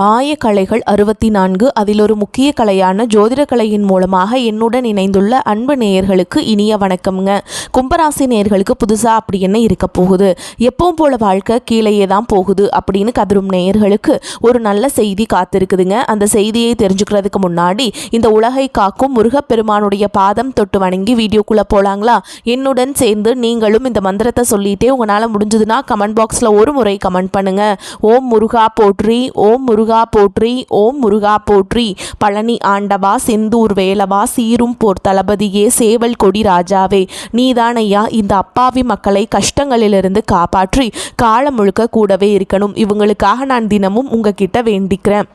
ஆயக்கலைகள் 64 அதில் ஒரு முக்கிய கலையான ஜோதிடக்கலையின் மூலமாக என்னுடன் இணைந்துள்ள அன்பு நேயர்களுக்கு இனிய வணக்கம்ங்க. கும்பராசி நேயர்களுக்கு புதுசாக அப்படி என்ன இருக்க போகுது, எப்பவும் போல வாழ்க்கை கீழேயே தான் போகுது அப்படின்னு கதரும் நேயர்களுக்கு ஒரு நல்ல செய்தி காத்திருக்குதுங்க. அந்த செய்தியை தெரிஞ்சுக்கிறதுக்கு முன்னாடி இந்த உலகை காக்கும் முருகப்பெருமானுடைய பாதம் தொட்டு வணங்கி வீடியோக்குள்ளே போகலாங்களா? என்னுடன் சேர்ந்து நீங்களும் இந்த மந்திரத்தை சொல்லிட்டே உங்களால் முடிஞ்சதுன்னா கமெண்ட் பாக்ஸில் ஒரு முறை கமெண்ட் பண்ணுங்க. ஓம் முருகா போற்றி, ஓம் முருகா போற்றி, ஓம் முருகா போற்றி. பழனி ஆண்டவா, செந்தூர் வேலவா, சீரும் போர் தளபதியே, சேவல் கொடி ராஜாவே, நீதானையா இந்த அப்பாவி மக்களை கஷ்டங்களிலிருந்து காப்பாற்றி காலம் முழுக்க கூடவே இருக்கணும். இவங்களுக்காக நான் தினமும் உங்ககிட்ட வேண்டிக்கிறேன்.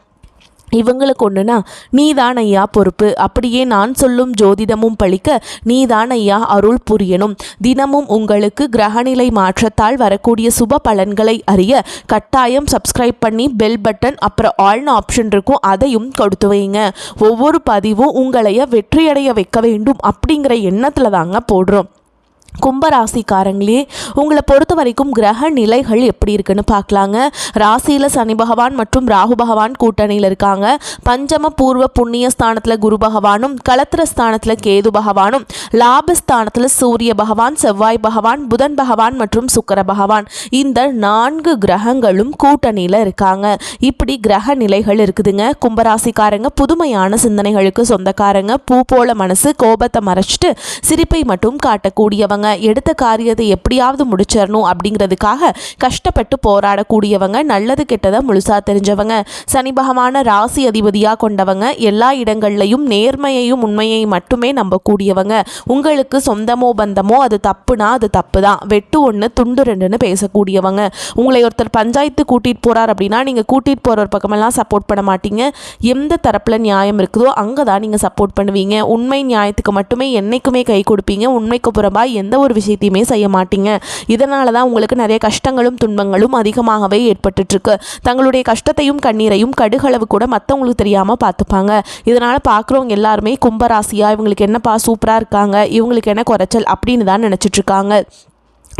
இவங்களுக்கு ஒன்றுனா நீதான் ஐயா பொறுப்பு, அப்படியே நான் சொல்லும் ஜோதிடமும் பழிக்க நீதான் ஐயா அருள் புரியணும். தினமும் உங்களுக்கு கிரகநிலை மாற்றத்தால் வரக்கூடிய சுப பலன்களை அறிய கட்டாயம் சப்ஸ்கிரைப் பண்ணி பெல் பட்டன் அப்புறம் ஆல்னு ஆப்ஷன் இருக்கும், அதையும் கொடுத்து வைங்க. ஒவ்வொரு பதிவும் உங்களைய வெற்றியடைய வைக்க வேண்டும் அப்படிங்கிற எண்ணத்தில் தாங்க போடுறோம். கும்பராசிக்காரங்களே, உங்களை பொறுத்த வரைக்கும் கிரக நிலைகள் எப்படி இருக்குன்னு பார்க்கலாங்க. ராசியில் சனி பகவான் மற்றும் ராகு பகவான் கூட்டணியில் இருக்காங்க. பஞ்சம பூர்வ புண்ணிய ஸ்தானத்தில் குரு பகவானும், களத்திர ஸ்தானத்தில் கேது பகவானும், லாபஸ்தானத்தில் சூரிய பகவான், செவ்வாய் பகவான், புதன் பகவான் மற்றும் சுக்கிர பகவான், இந்த 4 கிரகங்களும் கூட்டணியில் இருக்காங்க. இப்படி கிரக நிலைகள் இருக்குதுங்க. கும்பராசிக்காரங்க புதுமையான சிந்தனைகளுக்கு சொந்தக்காரங்க. பூ போல மனசு, கோபத்தை மறைச்சிட்டு சிரிப்பை மட்டும் காட்டக்கூடியவங்க. எடுத்த காரியத்தை எப்படியாவது முடிச்சிடணும் அப்படிங்கிறதுக்காக கஷ்டப்பட்டு போராடக்கூடியவங்க. நல்லது கெட்டதை முழுசா தெரிஞ்சவங்க. சனி பகவான ராசி அதிபதியாக கொண்டவங்க. எல்லா இடங்கள்லையும் நேர்மையையும் உண்மையை மட்டுமே நம்பக்கூடியவங்க. உங்களுக்கு சொந்தமோ பந்தமோ அது தப்புனா அது தப்பு தான், வெட்டு ஒன்று துண்டு ரெண்டுன்னு பேசக்கூடியவங்க. உங்களை ஒருத்தர் பஞ்சாயத்து கூட்டிகிட்டு போகிறார் அப்படின்னா நீங்கள் கூட்டிகிட்டு போகிற ஒரு பக்கமெல்லாம் சப்போர்ட் பண்ண மாட்டீங்க. எந்த தரப்பில் நியாயம் இருக்குதோ அங்கே தான் நீங்கள் சப்போர்ட் பண்ணுவீங்க. உண்மை நியாயத்துக்கு மட்டுமே என்றைக்குமே கை கொடுப்பீங்க. உண்மைக்கு புறம்பா எந்த ஒரு விஷயத்தையுமே செய்ய மாட்டீங்க. இதனால தான் உங்களுக்கு நிறைய கஷ்டங்களும் துன்பங்களும் அதிகமாகவே ஏற்பட்டுருக்கு. தங்களுடைய கஷ்டத்தையும் கண்ணீரையும் கடுகளவு கூட மற்றவங்களுக்கு தெரியாமல் பார்த்துப்பாங்க. இதனால் பார்க்குறவங்க எல்லாருமே கும்பராசியா இவங்களுக்கு என்னப்பா சூப்பராக இருக்காங்க, இவங்களுக்கு என்ன குறைச்சல் அப்படின்னு தான் நினச்சிட்ருக்காங்க.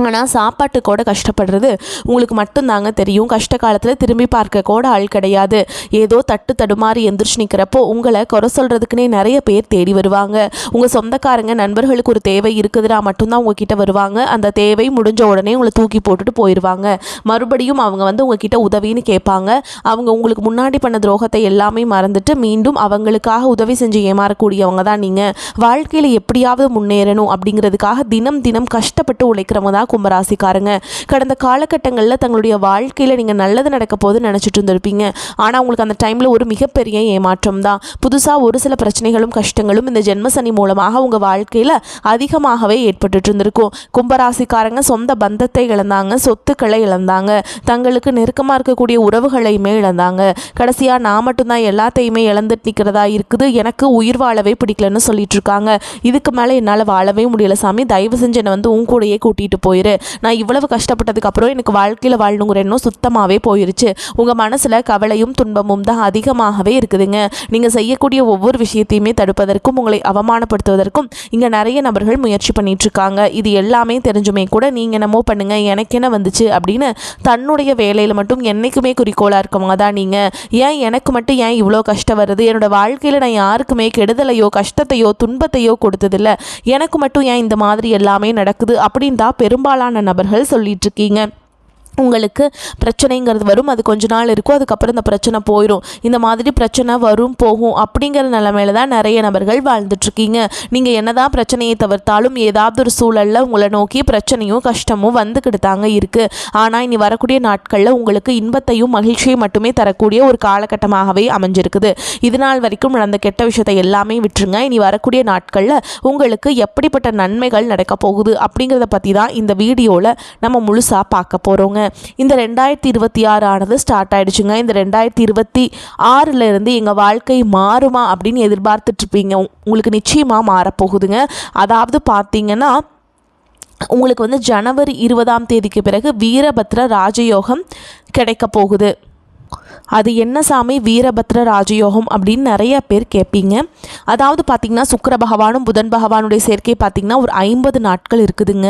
ஆனால் சாப்பாட்டு கூட கஷ்டப்படுறது உங்களுக்கு மட்டும்தாங்க தெரியும். கஷ்ட காலத்தில் திரும்பி பார்க்க கூட ஆள் கிடையாது. ஏதோ தட்டு தடுமாறி எந்திரிச்சு நிற்கிறப்போ உங்களை குறை சொல்கிறதுக்குனே நிறைய பேர் தேடி வருவாங்க. உங்கள் சொந்தக்காரங்க நண்பர்களுக்கு ஒரு தேவை இருக்குதுன்னா மட்டும்தான் உங்ககிட்ட வருவாங்க. அந்த தேவை முடிஞ்ச உடனே உங்களை தூக்கி போட்டுட்டு போயிடுவாங்க. மறுபடியும் அவங்க வந்து உங்ககிட்ட உதவின்னு கேட்பாங்க. அவங்க உங்களுக்கு முன்னாடி பண்ண துரோகத்தை எல்லாமே மறந்துட்டு மீண்டும் அவங்களுக்காக உதவி செஞ்சு ஏமாறக்கூடியவங்க தான் நீங்கள். வாழ்க்கையில் எப்படியாவது முன்னேறணும் அப்படிங்கிறதுக்காக தினம் தினம் கஷ்டப்பட்டு உழைக்கிறவங்க தான் கும்பராசிக்காரங்க. கடந்த காலகட்டங்களில் தங்களுடைய வாழ்க்கையில் நீங்கள் நல்லது நடக்க போது நினச்சிட்டு இருந்திருப்பீங்க. ஆனால் உங்களுக்கு அந்த டைமில் ஒரு மிகப்பெரிய ஏமாற்றம் தான். புதுசாக ஒரு சில பிரச்சனைகளும் கஷ்டங்களும் இந்த ஜென்மசனி மூலமாக உங்கள் வாழ்க்கையில் அதிகமாகவே ஏற்பட்டு இருந்திருக்கும். கும்பராசிக்காரங்க சொந்த பந்தத்தை இழந்தாங்க, சொத்துக்களை இழந்தாங்க, தங்களுக்கு நெருக்கமாக இருக்கக்கூடிய உறவுகளையுமே இழந்தாங்க. கடைசியாக நான் மட்டும்தான் எல்லாத்தையுமே இழந்துட்டு நிற்கிறதா இருக்குது, எனக்கு உயிர் வாழவே பிடிக்கலன்னு சொல்லிட்டு இருக்காங்க. இதுக்கு மேலே என்னால் வாழவே முடியல சாமி, தயவு செஞ்சு என்னை வந்து உன் கூடையே கூட்டிகிட்டு போயிரு, நான் இவ்வளவு கஷ்டப்பட்டதுக்கு அப்புறம் எனக்கு வாழ்க்கையில் வாழணுங்கிற எண்ணம் சுத்தமாகவே போயிருச்சு. உங்கள் மனசில் கவலையும் துன்பமும் தான் அதிகமாகவே இருக்குதுங்க. நீங்கள் செய்யக்கூடிய ஒவ்வொரு விஷயத்தையுமே தடுப்பதற்கும் உங்களை அவமானப்படுத்துவதற்கும் இங்கே நிறைய நபர்கள் முயற்சி பண்ணிட்டு இருக்காங்க. இது எல்லாமே தெரிஞ்சுமே கூட நீங்கள் என்னமோ பண்ணுங்க, எனக்கு என்ன வந்துச்சு அப்படின்னு தன்னுடைய வேலையில் மட்டும் என்றைக்குமே குறிக்கோளாக இருக்கவங்க தான் நீங்கள். ஏன் எனக்கு மட்டும் ஏன் இவ்வளோ கஷ்டம் வருது, என்னோட வாழ்க்கையில் நான் யாருக்குமே கெடுதலையோ கஷ்டத்தையோ துன்பத்தையோ கொடுத்ததில்லை, எனக்கு மட்டும் ஏன் இந்த மாதிரி எல்லாமே நடக்குது அப்படின்னு தான் பெரும்பாலான நபர்கள் சொல்லிட்டு இருக்கீங்க. உங்களுக்கு பிரச்சனைங்கிறது வரும், அது கொஞ்ச நாள் இருக்கும், அதுக்கப்புறம் இந்த பிரச்சனை போயிடும். இந்த மாதிரி பிரச்சனை வரும் போகும் அப்படிங்கிற நிலைமையில தான் நிறைய நபர்கள் வாழ்ந்துட்டுருக்கீங்க. நீங்கள் என்னதான் பிரச்சனையை தவிர்த்தாலும் ஏதாவது ஒரு சூழலில் உங்களை நோக்கி பிரச்சனையும் கஷ்டமும் வந்துக்கிட்டு தாங்க இருக்குது. ஆனால் இனி வரக்கூடிய நாட்களில் உங்களுக்கு இன்பத்தையும் மகிழ்ச்சியும் மட்டுமே தரக்கூடிய ஒரு காலகட்டமாகவே அமைஞ்சிருக்குது. இது நாள் வரைக்கும் நடந்த கெட்ட விஷயத்தை எல்லாமே விட்டுருங்க. இனி வரக்கூடிய நாட்களில் உங்களுக்கு எப்படிப்பட்ட நன்மைகள் நடக்க போகுது அப்படிங்கிறத பற்றி தான் இந்த வீடியோவில் நம்ம முழுசாக பார்க்க போகிறோங்க. இந்த 2026 ஆனது ஸ்டார்ட் ஆயிடுச்சுங்க. இந்த 2026 இருந்து எங்கள் வாழ்க்கை மாறுமா அப்படின்னு எதிர்பார்த்துட்டு இருப்பீங்க. உங்களுக்கு நிச்சயமாக மாறப்போகுதுங்க. அதாவது பார்த்தீங்கன்னா உங்களுக்கு வந்து ஜனவரி 20ஆம் தேதிக்கு பிறகு வீரபத்ர ராஜயோகம் கிடைக்க போகுது. அது என்ன சாமி வீரபத்ர ராஜயோகம் அப்படின்னு நிறைய பேர் கேட்பீங்க. அதாவது பார்த்திங்கன்னா சுக்கிர பகவானும் புதன் பகவானுடைய சேர்க்கை பார்த்திங்கன்னா ஒரு 50 நாட்கள் இருக்குதுங்க.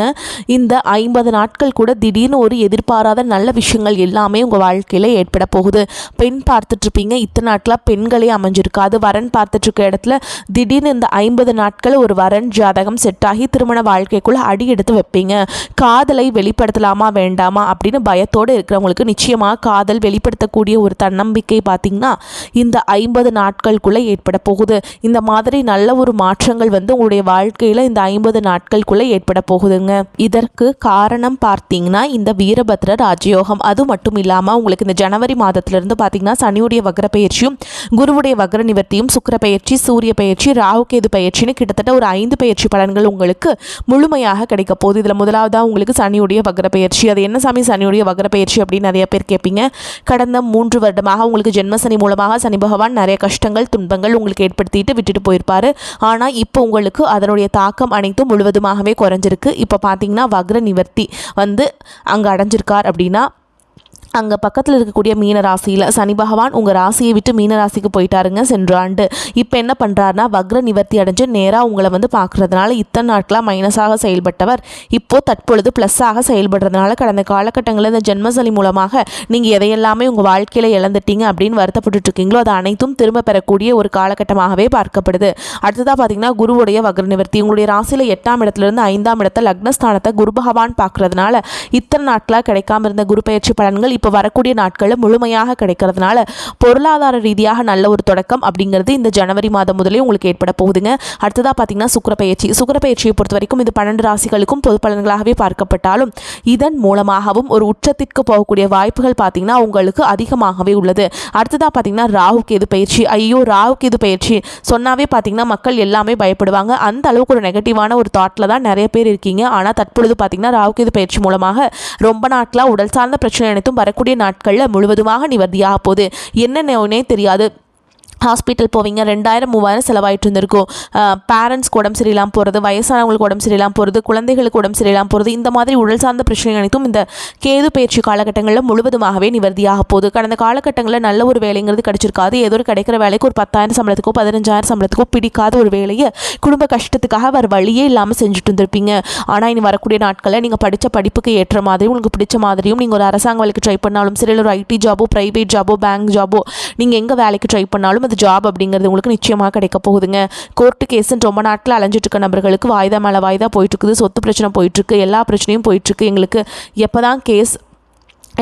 இந்த 50 நாட்கள் கூட திடீர்னு ஒரு எதிர்பாராத நல்ல விஷயங்கள் எல்லாமே உங்கள் வாழ்க்கையில் ஏற்பட போகுது. பெண் பார்த்துட்ருப்பீங்க, இத்தனை நாட்களாக பெண்களே அமைஞ்சிருக்காது. வரன் பார்த்துட்ருக்க இடத்துல திடீர்னு இந்த 50 நாட்கள் ஒரு வரன் ஜாதகம் செட் ஆகி திருமண வாழ்க்கைக்குள்ளே அடி எடுத்து வைப்பீங்க. காதலை வெளிப்படுத்தலாமா வேண்டாமா அப்படின்னு பயத்தோடு இருக்கிறவங்களுக்கு நிச்சயமாக காதல் வெளிப்படுத்தக்கூடிய ஒரு தன்னம்பிக்கை பார்த்திங்கன்னா இந்த 50 நாட்களுக்குள்ளே ஏற்பட போகுது. இந்த மாதிரி நல்ல ஒரு மாற்றங்கள் வந்து உங்களுடைய வாழ்க்கையில் இந்த 50 நாட்களுக்குள்ளே ஏற்பட போகுதுங்க. இதற்கு காரணம் பார்த்தீங்கன்னா இந்த வீரபத்ர ராஜயோகம். அது மட்டும் இல்லாமல் உங்களுக்கு இந்த ஜனவரி மாதத்திலிருந்து பார்த்தீங்கன்னா சனியுடைய வக்ர பயிற்சியும் குருவுடைய வக்ர நிவர்த்தியும் சுக்கிர பயிற்சி சூரிய பயிற்சி ராகு கேது பயிற்சின்னு கிட்டத்தட்ட ஒரு 5 பயிற்சி பலன்கள் உங்களுக்கு முழுமையாக கிடைக்க போகுது. இதில் முதலாவதாக உங்களுக்கு சனியுடைய வக்ர பயிற்சி. அது என்ன சாமி சனியுடைய வக்ர பயிற்சி அப்படின்னு நிறைய பேர் கேட்பீங்க. கடந்த 3 வருடமாக உங்களுக்கு ஜென்மசனி மூலமாக சனி பகவான் நிறைய கஷ்டங்கள் துன்பங்கள் உங்களுக்கு ஏற்படுத்திட்டு விட்டுட்டு போயிருப்பாரு. ஆனால் இப்போ உங்களுக்கு அதனுடைய தாக்கம் அனைத்தும் முழுவதுமாகவே குறைஞ்சிருக்கு. இப்போ பார்த்தீங்கன்னா வக்ர நிவர்த்தி வந்து அங்கே அடைஞ்சிருக்கார் அப்படின்னா அங்கே பக்கத்தில் இருக்கக்கூடிய மீன ராசியில் சனி பகவான் உங்கள் ராசியை விட்டு மீன ராசிக்கு போயிட்டாருங்க சென்ற ஆண்டு. இப்போ என்ன பண்ணுறாருனா வக்ர நிவர்த்தி அடைஞ்சு நேராக உங்களை வந்து பார்க்குறதுனால இத்தனை நாட்களாக மைனஸாக செயல்பட்டவர் இப்போது தற்பொழுது ப்ளஸ்ஸாக செயல்படுறதுனால கடந்த காலகட்டங்களில் இந்த ஜென்மசனி மூலமாக நீங்கள் எதையெல்லாமே உங்கள் வாழ்க்கையில் இழந்துட்டீங்க அப்படின்னு வருத்தப்பட்டுருக்கீங்களோ அது அனைத்தும் திரும்ப பெறக்கூடிய ஒரு காலகட்டமாகவே பார்க்கப்படுது. அடுத்ததாக பார்த்தீங்கன்னா குருவுடைய வக்ர நிவர்த்தி உங்களுடைய ராசியில் 8ஆம் இடத்துலேருந்து 5ஆம் இடத்தை லக்னஸ்தானத்தை குரு பகவான் பார்க்குறதுனால இத்தனை நாட்களாக கிடைக்காம இருந்த குரு பயிற்சி பலன்கள் இப்போ வரக்கூடிய நாட்களில் முழுமையாக கிடைக்கிறதுனால பொருளாதார ரீதியாக நல்ல ஒரு தொடக்கம் அப்படிங்கிறது இந்த ஜனவரி மாதம் முதலே உங்களுக்கு ஏற்பட போகுதுங்க. அடுத்ததாக பார்த்தீங்கன்னா சுக்கிர பயிற்சியை பொறுத்த வரைக்கும் இது 12 ராசிகளுக்கும் பொது பலன்களாகவே பார்க்கப்பட்டாலும் இதன் மூலமாகவும் ஒரு உச்சத்திற்கு போகக்கூடிய வாய்ப்புகள் பார்த்தீங்கன்னா உங்களுக்கு அதிகமாகவே உள்ளது. அடுத்ததாக பார்த்தீங்கன்னா ராகு கேது பயிற்சி. ராகு கேது பயிற்சி சொன்னாவே பார்த்தீங்கன்னா மக்கள் எல்லாமே பயப்படுவாங்க. அந்த அளவுக்கு ஒரு நெகட்டிவான ஒரு தாட்டில் தான் நிறைய பேர் இருக்கீங்க. ஆனால் தற்பொழுது பார்த்தீங்கன்னா ராகு கேது பயிற்சி மூலமாக ரொம்ப நாட்களாக உடல் சார்ந்த பிரச்சனை அனைத்தும் வரக்கூடிய நாட்களில் முழுவதுமாக நிவர்த்தியாக போகுது. என்னன்னே தெரியாது. ஹாஸ்பிட்டல் போவீங்க, 2000-3000 செலவாயிட்டு இருந்திருக்கும். பேரண்ட்ஸ்க்கு உடம்பு சரியில்லாமல் போகிறது, வயசானவங்களுக்கு உடம்பு சரியில்லாமல் போகிறது, குழந்தைகளுக்கு உடம்பு சரியில்லாமல் போகிறது, இந்த மாதிரி உடல் சார்ந்த பிரச்சனை அனைத்தும் இந்த கேது பயிற்சி காலகட்டங்களில் முழுவதுமாகவே நிவர்த்தியாக போகுது. கடந்த காலகட்டங்களில் நல்ல ஒரு வேலைங்கிறது கிடைச்சிருக்காது. ஏதோ ஒரு கிடைக்கிற வேலைக்கு ஒரு 10,000 சம்பளத்துக்கோ 15,000 சம்பளத்துக்கோ பிடிக்காத ஒரு வேலையை குடும்ப கஷ்டத்துக்காக வேறு வழியே இல்லாமல் செஞ்சுட்டு இருந்திருப்பீங்க. ஆனால் இனி வரக்கூடிய நாட்களில் நீங்கள் படித்த படிப்புக்கு ஏற்ற மாதிரி உங்களுக்கு பிடிச்ச மாதிரியும் நீங்கள் ஒரு அரசாங்க வேலைக்கு ட்ரை பண்ணாலும் சரி, ஒரு ஐடி ஜாபோ ப்ரைவேட் ஜாபோ பேங்க் ஜாபோ நீங்கள் எங்கே வேலைக்கு ட்ரை பண்ணாலும் ஜாப் அப்படிங்கிறது உங்களுக்கு நிச்சயமாக கிடைக்க போகுதுங்க. கோர்ட்டு கேஸுன்னு ரொம்ப நாட்கள் அலைஞ்சிட்டு இருக்க நபர்களுக்கு வாய்தா மேலே வாய்தா போயிட்டுருக்குது. சொத்து பிரச்சனை போயிட்டுருக்கு, எல்லா பிரச்சனையும் போயிட்டுருக்கு. எங்களுக்கு எப்போ தான் கேஸ்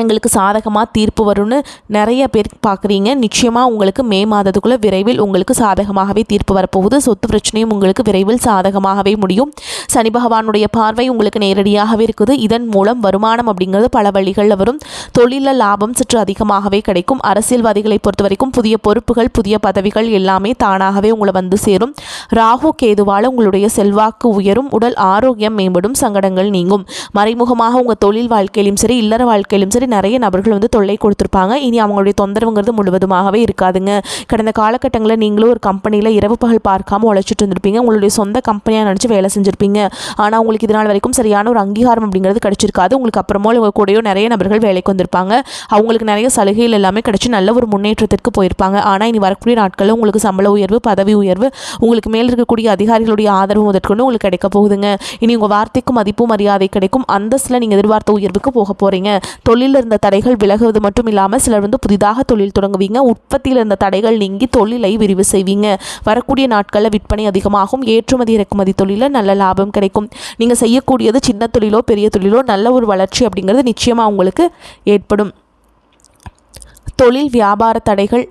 எங்களுக்கு சாதகமாக தீர்ப்பு வரும்னு நிறைய பேர் பார்க்குறீங்க. நிச்சயமாக உங்களுக்கு மே மாதத்துக்குள்ளே விரைவில் உங்களுக்கு சாதகமாகவே தீர்ப்பு வரப்போகுது. சொத்து பிரச்சனையும் உங்களுக்கு விரைவில் சாதகமாகவே முடியும். சனி பகவானுடைய பார்வை உங்களுக்கு நேரடியாகவே இருக்குது. இதன் மூலம் வருமானம் அப்படிங்கிறது பல வழிகளில் வரும். தொழிலில் லாபம் சற்று அதிகமாகவே கிடைக்கும். அரசியல்வாதிகளை பொறுத்த வரைக்கும் புதிய பொறுப்புகள் புதிய பதவிகள் எல்லாமே தானாகவே உங்களை வந்து சேரும். ராகு கேதுவால் உங்களுடைய செல்வாக்கு உயரும். உடல் ஆரோக்கியம் மேம்படும். சங்கடங்கள் நீங்கும். மறைமுகமாக உங்கள் தொழில் வாழ்க்கையிலும் சரி இல்லற வாழ்க்கையிலும் சரி நிறைய நபர்கள் வந்து தொல்லை கொடுத்துருப்பாங்க. இனி அவங்களுடைய தொந்தரவுங்கிறது முழுவதுமாகவே இருக்காதுங்க. கடந்த காலகட்டங்களில் நீங்களும் ஒரு கம்பெனியில் இரவு பகல் பார்க்காம உழைச்சிட்டு இருந்திருப்பீங்க. உங்களுடைய சொந்த கம்பெனியாக நினச்சி வேலை செஞ்சுருப்பீங்க. ஆனால் உங்களுக்கு இதனால் வரைக்கும் சரியான ஒரு அங்கீகாரம் அப்படிங்கிறது கிடைச்சிருக்காது. உங்களுக்கு அப்புறமா உங்கள் கூடயோ நிறைய நபர்கள் வேலைக்கு வந்திருப்பாங்க. அவங்களுக்கு நிறைய சலுகைகள் எல்லாமே கிடைச்சி நல்ல ஒரு முன்னேற்றத்திற்கு போயிருப்பாங்க. ஆனால் இனி வரக்கூடிய நாட்களில் உங்களுக்கு சம்பள உயர்வு பதவி உயர்வு உங்களுக்கு மேல் இருக்கக்கூடிய அதிகாரிகளுடைய ஆதரவு முதற்கொண்டு உங்களுக்கு கிடைக்க போகுதுங்க. இனி உங்கள் வார்த்தைக்கும் மதிப்பு மரியாதை கிடைக்கும். அந்தஸ்தில் நீங்கள் எதிர்பார்த்த உயர்வுக்கு போக போகிறீங்க. தொழில் இருந்த தடைகள் விலகுவது மட்டும் இல்லாமல் சிலர் வந்து புதிதாக தொழில் தொடங்குவீங்க. உற்பத்தியில் இருந்த தடைகள் நீங்கி தொழிலை விரிவு செய்வீங்க. வரக்கூடிய நாட்களில் விற்பனை அதிகமாகும். ஏற்றுமதி இறக்குமதி தொழிலில் நல்ல லாபம் கிடைக்கும். நீங்கள் செய்யக்கூடியது சின்ன தொழிலோ பெரிய தொழிலோ நல்ல ஒரு வளர்ச்சி அப்படிங்கிறது நிச்சயமாக உங்களுக்கு ஏற்படும். தொழில் வியாபார தடைகள்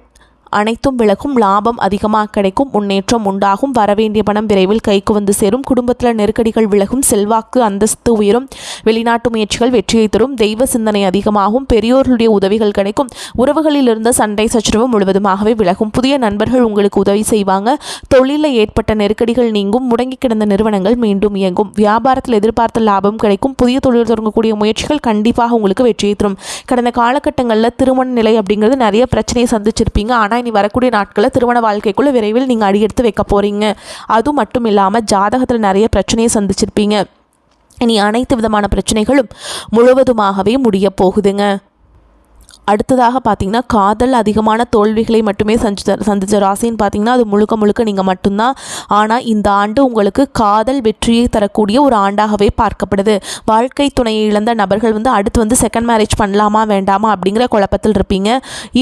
அனைத்தும் விலகும். லாபம் அதிகமாக கிடைக்கும். முன்னேற்றம் உண்டாகும். வரவேண்டிய பணம் விரைவில் கைக்கு வந்து சேரும். குடும்பத்தில் நெருக்கடிகள் விலகும். செல்வாக்கு அந்தஸ்து உயரும். வெளிநாட்டு முயற்சிகள் வெற்றியை தரும். தெய்வ சிந்தனை அதிகமாகும். பெரியோர்களுடைய உதவிகள் கிடைக்கும். உறவுகளில் இருந்த சண்டை சச்சரவு முழுவதுமாகவே விலகும். புதிய நண்பர்கள் உங்களுக்கு உதவி செய்வாங்க. தொழிலில் ஏற்பட்ட நெருக்கடிகள் நீங்கும். முடங்கி கிடந்த நிறுவனங்கள் மீண்டும் இயங்கும். வியாபாரத்தில் எதிர்பார்த்த லாபம் கிடைக்கும். புதிய தொழில் தொடங்கக்கூடிய முயற்சிகள் கண்டிப்பாக உங்களுக்கு வெற்றியை தரும். கடந்த காலகட்டங்களில் திருமண நிலை அப்படிங்கிறது நிறைய பிரச்சனையை சந்திச்சிருப்பீங்க. ஆனால் இனி வரக்கூடிய நாட்களில் திருமண வாழ்க்கைக்குள்ளே விரைவில் நீங்கள் அடியெடுத்து வைக்க போகிறீங்க. அது மட்டும் இல்லாமல் ஜாதகத்தில் நிறைய பிரச்சனையை சந்திச்சிருப்பீங்க. இனி அனைத்து விதமான பிரச்சனைகளும் முழுவதுமாகவே முடிய போகுதுங்க. அடுத்ததாக பார்த்தீங்கன்னா காதல் அதிகமான தோல்விகளை மட்டுமே சந்திச்ச ராசின்னு பார்த்தீங்கன்னா அது முழுக்க முழுக்க நீங்கள் மட்டும்தான். ஆனால் இந்த ஆண்டு உங்களுக்கு காதல் வெற்றியை தரக்கூடிய ஒரு ஆண்டாகவே பார்க்கப்படுது. வாழ்க்கை துணையை இழந்த நபர்கள் அடுத்து செகண்ட் மேரேஜ் பண்ணலாமா வேண்டாமா அப்படிங்கிற குழப்பத்தில் இருப்பீங்க.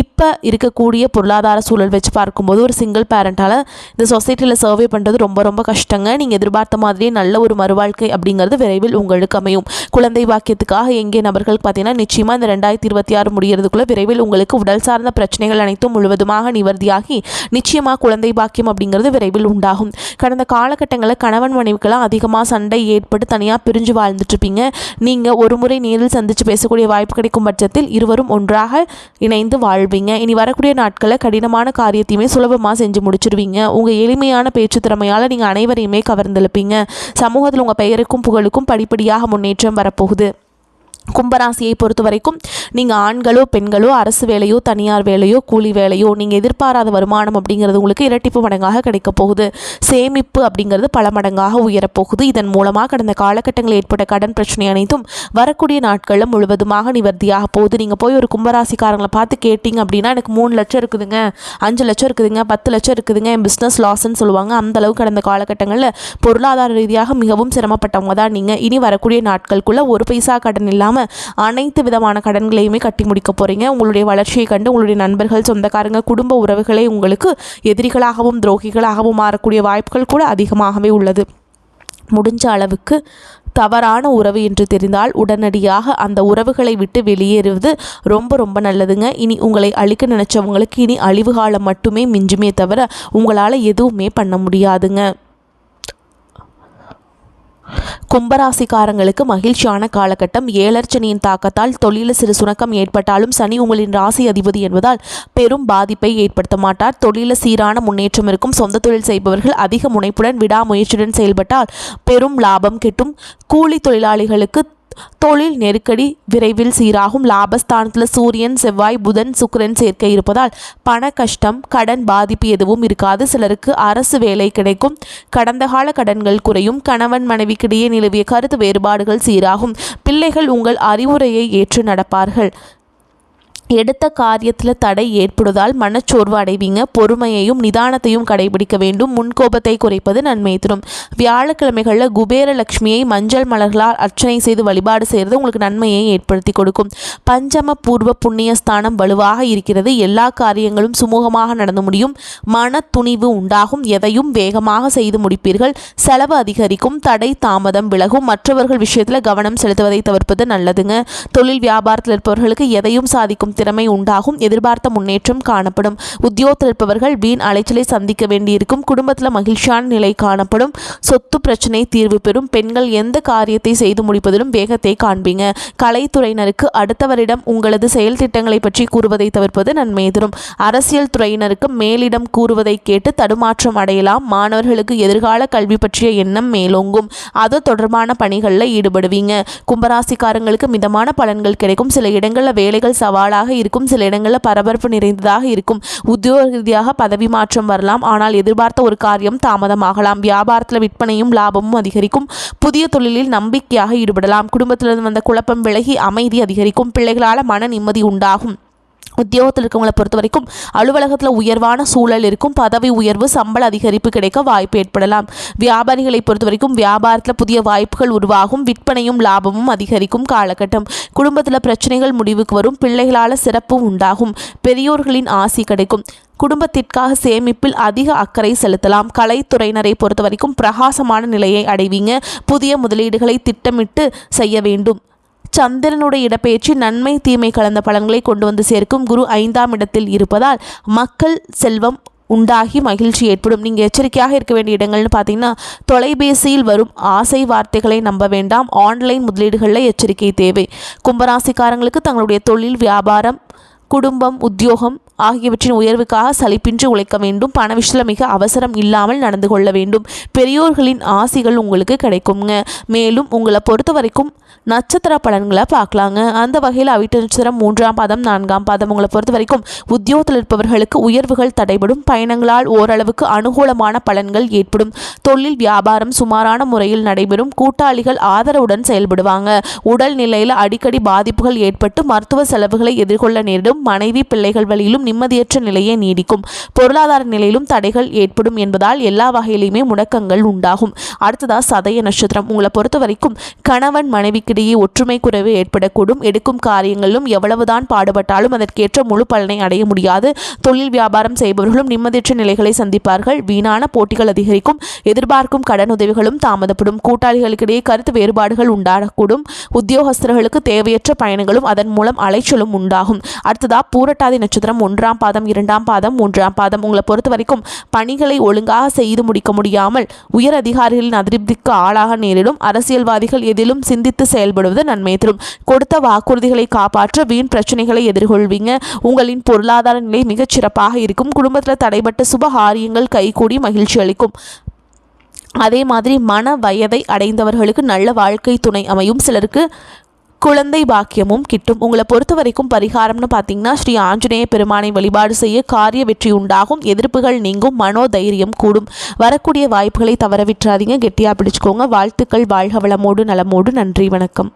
இப்போ இருக்கக்கூடிய பொருளாதார சூழல் வச்சு பார்க்கும்போது ஒரு சிங்கிள் பேரண்டால் இந்த சொசைட்டியில் சர்வே பண்ணுறது ரொம்ப ரொம்ப கஷ்டங்க. நீங்கள் எதிர்பார்த்த மாதிரியே நல்ல ஒரு மறுவாழ்க்கை அப்படிங்கிறது விரைவில் உங்களுக்கு அமையும். குழந்தை பாக்கியத்துக்காக எங்கே நபர்களுக்கு பார்த்தீங்கன்னா நிச்சயமாக இந்த 2026 முடிகிறதுக்குள்ளே விரைவில் உங்களுக்கு உடல் சார்ந்த பிரச்சனைகள் அனைத்தும் முழுவதுமாக நிவர்த்தியாகி நிச்சயமாக குழந்தை பாக்கியம் அப்படிங்கிறது விரைவில் உண்டாகும். கடந்த காலகட்டங்களில் கணவன் மனைவிக்கெல்லாம் அதிகமாக சண்டை ஏற்பட்டு தனியாக பிரிஞ்சு வாழ்ந்துட்டுருப்பீங்க. நீங்கள் ஒரு முறை நேரில் சந்தித்து பேசக்கூடிய வாய்ப்பு கிடைக்கும் பட்சத்தில் இருவரும் ஒன்றாக இணைந்து வாழ்வீங்க. இனி வரக்கூடிய நாட்களில் கடினமான காரியத்தையுமே சுலபமாக செஞ்சு முடிச்சிருவீங்க. உங்கள் எளிமையான பேச்சு திறமையால் நீங்கள் அனைவரையுமே கவர்ந்தெழுப்பீங்க. சமூகத்தில் உங்கள் பெயருக்கும் புகழுக்கும் படிப்படியாக முன்னேற்றம் வரப்போகுது. கும்பராசியை பொறுத்த வரைக்கும் நீங்கள் ஆண்களோ பெண்களோ அரசு வேலையோ தனியார் வேலையோ கூலி வேலையோ நீங்கள் எதிர்பாராத வருமானம் அப்படிங்கிறது உங்களுக்கு இரட்டிப்பு மடங்காக கிடைக்க போகுது. சேமிப்பு அப்படிங்கிறது பல மடங்காக உயரப்போகுது. இதன் மூலமாக கடந்த காலகட்டங்களில் ஏற்பட்ட கடன் பிரச்சனை அனைத்தும் வரக்கூடிய நாட்களில் முழுவதுமாக நிவர்த்தியாக போகுது. நீங்கள் போய் ஒரு கும்பராசிக்காரங்களை பார்த்து கேட்டிங்க அப்படின்னா எனக்கு 3 லட்சம் இருக்குதுங்க, 5 லட்சம் இருக்குதுங்க, 10 லட்சம் இருக்குதுங்க, என் பிஸ்னஸ் லாஸ்ன்னு சொல்லுவாங்க. அந்தளவு கடந்த காலகட்டங்களில் பொருளாதார ரீதியாக மிகவும் சிரமப்பட்டவங்க தான் நீங்கள். இனி வரக்கூடிய நாட்களுக்குள்ளே ஒரு பைசா கடன் இல்லாமல் அனைத்து விதமான கடன்களையுமே கட்டி முடிக்க போறீங்க. உங்களுடைய வளர்ச்சியை கண்டு உங்களுடைய நண்பர்கள், சொந்தக்காரங்க, குடும்ப உறவுகளே உங்களுக்கு எதிரிகளாகவும் துரோகிகளாகவும் மாறக்கூடிய வாய்ப்புகள் கூட அதிகமாகவே உள்ளது. முடிஞ்ச அளவுக்கு தவறான உறவு என்று தெரிந்தால் உடனடியாக அந்த உறவுகளை விட்டு வெளியேறுவது ரொம்ப ரொம்ப நல்லதுங்க. இனி உங்களை அழிக்க நினைச்சவங்களுக்கு இனி அழிவு காலம் மட்டுமே மிஞ்சுமே தவிர உங்களால் எதுவுமே பண்ண முடியாதுங்க. கும்பராசிக்காரங்களுக்கு மகிழ்ச்சியான காலகட்டம். ஏழர்ச்சனியின் தாக்கத்தால் தொழிலில் சிறு சுணக்கம் ஏற்பட்டாலும் சனி உங்களின் ராசி அதிபதி என்பதால் பெரும் பாதிப்பை ஏற்படுத்த மாட்டார். தொழிலில் சீரான முன்னேற்றம் இருக்கும். சொந்த தொழில் செய்பவர்கள் அதிக முனைப்புடன் விடாமுயற்சியுடன் செயல்பட்டால் பெரும் லாபம் கிட்டும். கூலி தொழிலாளிகளுக்கு தொழில் நெருக்கடி விரைவில் சீராகும். லாபஸ்தானத்தில் சூரியன், செவ்வாய், புதன், சுக்கிரன் சேர்க்கை இருப்பதால் பண கஷ்டம், கடன் பாதிப்பு எதுவும் இருக்காது. சிலருக்கு அரசு வேலை கிடைக்கும். கடந்த கால கடன்கள் குறையும். கணவன் மனைவிக்கிடையே நிலவிய கருத்து வேறுபாடுகள் சீராகும். பிள்ளைகள் உங்கள் அறிவுரையை ஏற்று நடப்பார்கள். எடுத்த காரியத்தில் தடை ஏற்படுவதால் மனச்சோர்வு அடைவீங்க. பொறுமையையும் நிதானத்தையும் கடைபிடிக்க வேண்டும். முன்கோபத்தை குறைப்பது நன்மை தரும். வியாழக்கிழமைகளில் குபேர லட்சுமியை மஞ்சள் மலர்களால் அர்ச்சனை செய்து வழிபாடு செய்கிறது உங்களுக்கு நன்மையை ஏற்படுத்தி கொடுக்கும். பஞ்சம பூர்வ புண்ணிய ஸ்தானம் வலுவாக இருக்கிறது. எல்லா காரியங்களும் சுமூகமாக நடந்து முடியும். மன துணிவு உண்டாகும். எதையும் வேகமாக செய்து முடிப்பீர்கள். செலவு அதிகரிக்கும். தடை தாமதம் விலகும். மற்றவர்கள் விஷயத்தில் கவனம் செலுத்துவதை தவிர்ப்பது நல்லதுங்க. தொழில் வியாபாரத்தில் இருப்பவர்களுக்கு எதையும் சாதிக்கும் திறமை உண்டாகும். எதிர்பார்த்த முன்னேற்றம் காணப்படும். உத்தியோகத்தில் இருப்பவர்கள் வீண் அலைச்சலை சந்திக்க வேண்டியிருக்கும். குடும்பத்தில் மகிழ்ச்சியான நிலை காணப்படும். சொத்து பிரச்சனை தீர்வு பெறும். பெண்கள் எந்த காரியத்தை செய்து முடிப்பதிலும் வேகத்தை காண்பீங்க. கலைத்துறையினருக்கு அடுத்தவரிடம் உங்களது செயல் திட்டங்களை பற்றி கூறுவதை தவிர்ப்பது நன்மை தரும். அரசியல் துறையினருக்கு மேலிடம் கூறுவதை கேட்டு தடுமாற்றம் அடையலாம். மாணவர்களுக்கு எதிர்கால கல்வி பற்றிய எண்ணம் மேலோங்கும். அது தொடர்பான பணிகளில் ஈடுபடுவீங்க. கும்பராசிக்காரங்களுக்கு மிதமான பலன்கள் கிடைக்கும். சில இடங்களில் வேலைகள் சவாலாக இருக்கும். சில இடங்களில் பரபரப்பு நிறைந்ததாக இருக்கும். உத்தியோக ரீதியாக பதவி மாற்றம் வரலாம். ஆனால் எதிர்பார்த்த ஒரு காரியம் தாமதமாகலாம். வியாபாரத்தில் விற்பனையும் லாபமும் அதிகரிக்கும். புதிய தொழிலில் நம்பிக்கையாக ஈடுபடலாம். குடும்பத்திலிருந்து வந்த குழப்பம் விலகி அமைதி அதிகரிக்கும். பிள்ளைகளால் மன நிம்மதி உண்டாகும். உத்தியோகத்தில் இருக்கவங்களை பொறுத்த வரைக்கும் அலுவலகத்தில் உயர்வான சூழல் இருக்கும். பதவி உயர்வு, சம்பள அதிகரிப்பு கிடைக்க வாய்ப்பு ஏற்படலாம். வியாபாரிகளை பொறுத்த வரைக்கும் வியாபாரத்தில் புதிய வாய்ப்புகள் உருவாகும். விற்பனையும் லாபமும் அதிகரிக்கும் காலகட்டம். குடும்பத்தில் பிரச்சனைகள் முடிவுக்கு வரும். பிள்ளைகளால் சிறப்பு உண்டாகும். பெரியோர்களின் ஆசி கிடைக்கும். குடும்பத்திற்காக சேமிப்பில் அதிக அக்கறை செலுத்தலாம். கலைத்துறையினரை பொறுத்த வரைக்கும் பிரகாசமான நிலையை அடைவீங்க. புதிய முதலீடுகளை திட்டமிட்டு செய்ய வேண்டும். சந்திரனுடைய இடப்பெயர்ச்சி நன்மை தீமை கலந்த பலன்களை கொண்டு வந்து சேர்க்கும். குரு 5ஆம் இடத்தில் இருப்பதால் மக்கள் செல்வம் உண்டாகி மகிழ்ச்சி ஏற்படும். நீங்கள் எச்சரிக்கையாக இருக்க வேண்டிய இடங்கள்னு பார்த்தீங்கன்னா தொலைபேசியில் வரும் ஆசை வார்த்தைகளை நம்ப வேண்டாம். ஆன்லைன் முதலீடுகளில் எச்சரிக்கை தேவை. கும்பராசிக்காரங்களுக்கு தங்களுடைய தொழில், வியாபாரம், குடும்பம், உத்தியோகம் ஆகியவற்றின் உயர்வுக்காக சலிப்பின்றி உழைக்க வேண்டும். பண விஷயத்தில் மிக அவசரம் இல்லாமல் நடந்து கொள்ள வேண்டும். பெரியோர்களின் ஆசிகள் உங்களுக்கு கிடைக்குங்க. மேலும் உங்களை பொறுத்த வரைக்கும் நட்சத்திர பலன்களை பார்க்கலாங்க. அந்த வகையில் அவிட்ட நட்சத்திரம் 3ஆம் பாதம் 4ஆம் பாதம் உங்களை பொறுத்த வரைக்கும் உத்தியோகத்தில் இருப்பவர்களுக்கு உயர்வுகள் தடைபடும். பயணங்களால் ஓரளவுக்கு அனுகூலமான பலன்கள் ஏற்படும். தொழில் வியாபாரம் சுமாரான முறையில் நடைபெறும். கூட்டாளிகள் ஆதரவுடன் செயல்படுவாங்க. உடல் நிலையில் அடிக்கடி பாதிப்புகள் ஏற்பட்டு மருத்துவ செலவுகளை எதிர்கொள்ள நேரிடும். மனைவி பிள்ளைகள் வழியிலும் நிம்மதியற்ற நிலையை நீடிக்கும். பொருளாதார நிலையிலும் தடைகள் ஏற்படும் என்பதால் எல்லா வகையிலுமே முடக்கங்கள் உண்டாகும். அடுத்ததா சதய நட்சத்திரம் உங்களை பொறுத்த வரைக்கும் கணவன் மனைவிக்கிடையே ஒற்றுமை குறைவு ஏற்படக்கூடும். எடுக்கும் காரியங்களிலும் எவ்வளவுதான் பாடுபட்டாலும் அதற்கேற்ற முழு பலனை அடைய முடியாது. தொழில் வியாபாரம் செய்பவர்களும் நிம்மதியற்ற நிலைகளை சந்திப்பார்கள். வீணான போட்டிகள் அதிகரிக்கும். எதிர்பார்க்கும் கடன் உதவிகளும் தாமதப்படும். கூட்டாளிகளுக்கிடையே கருத்து வேறுபாடுகள் உண்டாகக்கூடும். உத்தியோகஸ்தர்களுக்கு தேவையற்ற பயணங்களும் அதன் மூலம் அலைச்சலும் உண்டாகும். அடுத்ததா பூரட்டாதி நட்சத்திரம் 1ஆம் பாதம் 2ஆம் பாதம் 3ஆம் பாதம் உங்களை பொறுத்த வரைக்கும் பணிகளை ஒழுங்காக செய்து முடிக்க முடியாமல் உயர் அதிகாரிகளின் அதிருப்திக்கு ஆளாக நேரிடும். அரசியல்வாதிகள் எதிலும் சிந்தித்து செயல்படுவது நன்மை தரும். கொடுத்த வாக்குறுதிகளை காப்பாற்ற வீண் பிரச்சனைகளை எதிர்கொள்வீங்க. உங்களின் பொருளாதார நிலை மிகச் சிறப்பாக இருக்கும். குடும்பத்தில் தடைபட்ட சுபகாரியங்கள் கைகூடி மகிழ்ச்சி அளிக்கும். அதே மாதிரி மன வயதை அடைந்தவர்களுக்கு நல்ல வாழ்க்கை துணை அமையும். சிலருக்கு குழந்தை பாக்கியமும் கிட்டும். உங்களை பொறுத்த வரைக்கும் பரிகாரம்னு பார்த்தீங்கன்னா ஸ்ரீ ஆஞ்சநேய பெருமானை வழிபாடு செய்ய காரிய வெற்றி உண்டாகும். எதிர்ப்புகள் நீங்கும். மனோதைரியம் கூடும். வரக்கூடிய வாய்ப்புகளை தவற விட்டுறாதீங்க. கெட்டியாக பிடிச்சுக்கோங்க. வாழ்த்துக்கள். வாழ்க வளமோடு நலமோடு. நன்றி. வணக்கம்.